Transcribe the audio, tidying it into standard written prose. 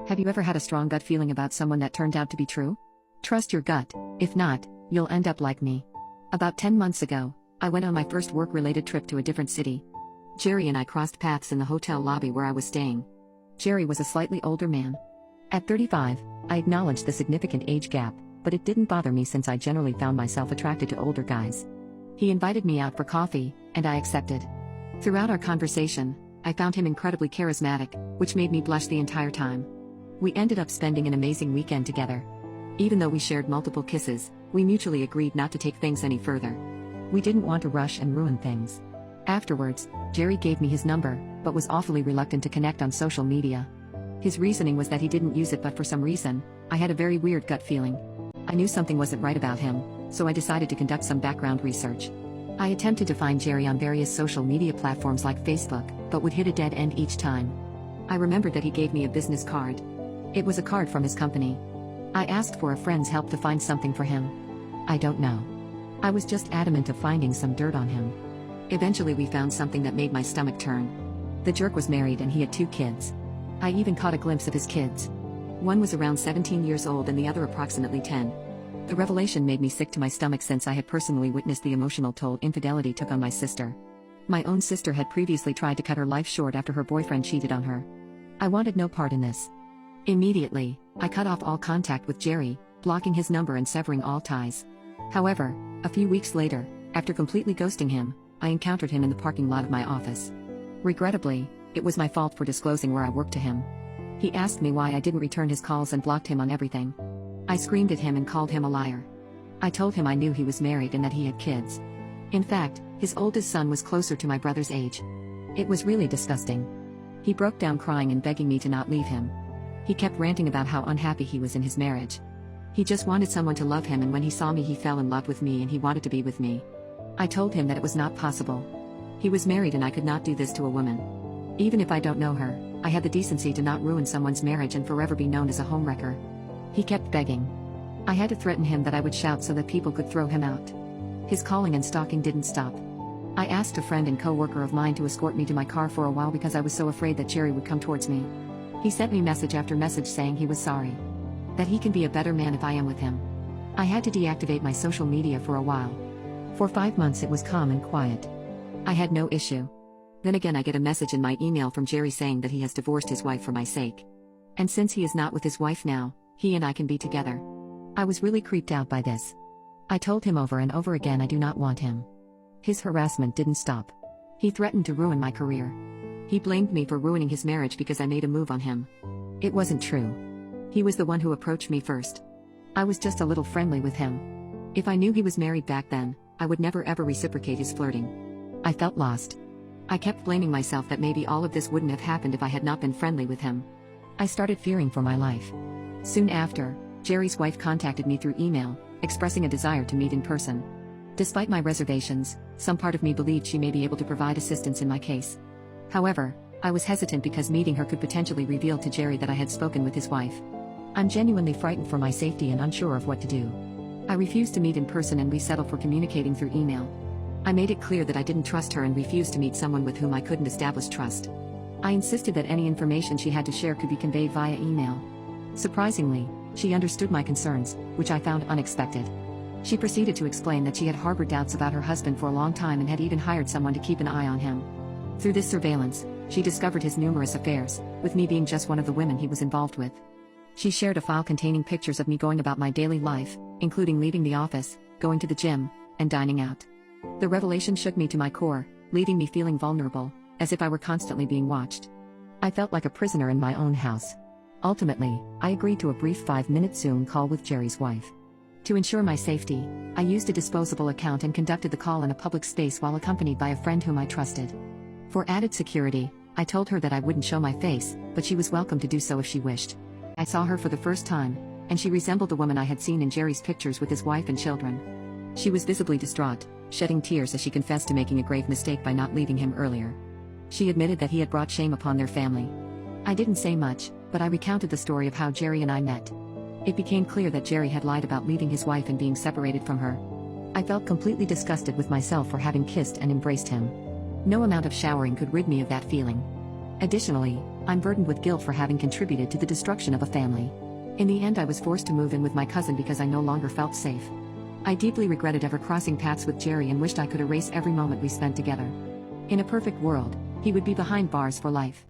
Have you ever had a strong gut feeling about someone that turned out to be true? Trust your gut, if not, you'll end up like me. About 10 months ago, I went on my first work-related trip to a different city. Jerry and I crossed paths in the hotel lobby where I was staying. Jerry was a slightly older man. At 35, I acknowledged the significant age gap, but it didn't bother me since I generally found myself attracted to older guys. He invited me out for coffee, and I accepted. Throughout our conversation, I found him incredibly charismatic, which made me blush the entire time. We ended up spending an amazing weekend together. Even though we shared multiple kisses, we mutually agreed not to take things any further. We didn't want to rush and ruin things. Afterwards, Jerry gave me his number, but was awfully reluctant to connect on social media. His reasoning was that he didn't use it, but for some reason, I had a very weird gut feeling. I knew something wasn't right about him, so I decided to conduct some background research. I attempted to find Jerry on various social media platforms like Facebook, but would hit a dead end each time. I remembered that he gave me a business card. It was a card from his company. I asked for a friend's help to find something for him. I don't know. I was just adamant of finding some dirt on him. Eventually we found something that made my stomach turn. The jerk was married and he had 2 kids. I even caught a glimpse of his kids. One was around 17 years old and the other approximately 10. The revelation made me sick to my stomach since I had personally witnessed the emotional toll infidelity took on my sister. My own sister had previously tried to cut her life short after her boyfriend cheated on her. I wanted no part in this. Immediately, I cut off all contact with Jerry, blocking his number and severing all ties. However, a few weeks later, after completely ghosting him, I encountered him in the parking lot of my office. Regrettably, it was my fault for disclosing where I worked to him. He asked me why I didn't return his calls and blocked him on everything. I screamed at him and called him a liar. I told him I knew he was married and that he had kids. In fact, his oldest son was closer to my brother's age. It was really disgusting. He broke down crying and begging me to not leave him. He kept ranting about how unhappy he was in his marriage. He just wanted someone to love him, and when he saw me he fell in love with me and he wanted to be with me. I told him that it was not possible. He was married and I could not do this to a woman. Even if I don't know her, I had the decency to not ruin someone's marriage and forever be known as a homewrecker. He kept begging. I had to threaten him that I would shout so that people could throw him out. His calling and stalking didn't stop. I asked a friend and co-worker of mine to escort me to my car for a while because I was so afraid that Jerry would come towards me. He sent me message after message saying he was sorry. That he can be a better man if I am with him. I had to deactivate my social media for a while. For 5 months it was calm and quiet. I had no issue. Then again I get a message in my email from Jerry saying that he has divorced his wife for my sake. And since he is not with his wife now, he and I can be together. I was really creeped out by this. I told him over and over again I do not want him. His harassment didn't stop. He threatened to ruin my career. He blamed me for ruining his marriage because I made a move on him. It wasn't true. He was the one who approached me first. I was just a little friendly with him. If I knew he was married back then, I would never ever reciprocate his flirting. I felt lost. I kept blaming myself that maybe all of this wouldn't have happened if I had not been friendly with him. I started fearing for my life. Soon after, Jerry's wife contacted me through email, expressing a desire to meet in person. Despite my reservations, some part of me believed she may be able to provide assistance in my case. However, I was hesitant because meeting her could potentially reveal to Jerry that I had spoken with his wife. I'm genuinely frightened for my safety and unsure of what to do. I refused to meet in person and we settled for communicating through email. I made it clear that I didn't trust her and refused to meet someone with whom I couldn't establish trust. I insisted that any information she had to share could be conveyed via email. Surprisingly, she understood my concerns, which I found unexpected. She proceeded to explain that she had harbored doubts about her husband for a long time and had even hired someone to keep an eye on him. Through this surveillance, she discovered his numerous affairs, with me being just one of the women he was involved with. She shared a file containing pictures of me going about my daily life, including leaving the office, going to the gym, and dining out. The revelation shook me to my core, leaving me feeling vulnerable, as if I were constantly being watched. I felt like a prisoner in my own house. Ultimately, I agreed to a brief 5-minute Zoom call with Jerry's wife. To ensure my safety, I used a disposable account and conducted the call in a public space while accompanied by a friend whom I trusted. For added security, I told her that I wouldn't show my face, but she was welcome to do so if she wished. I saw her for the first time, and she resembled the woman I had seen in Jerry's pictures with his wife and children. She was visibly distraught, shedding tears as she confessed to making a grave mistake by not leaving him earlier. She admitted that he had brought shame upon their family. I didn't say much, but I recounted the story of how Jerry and I met. It became clear that Jerry had lied about leaving his wife and being separated from her. I felt completely disgusted with myself for having kissed and embraced him. No amount of showering could rid me of that feeling. Additionally, I'm burdened with guilt for having contributed to the destruction of a family. In the end, I was forced to move in with my cousin because I no longer felt safe. I deeply regretted ever crossing paths with Jerry and wished I could erase every moment we spent together. In a perfect world, he would be behind bars for life.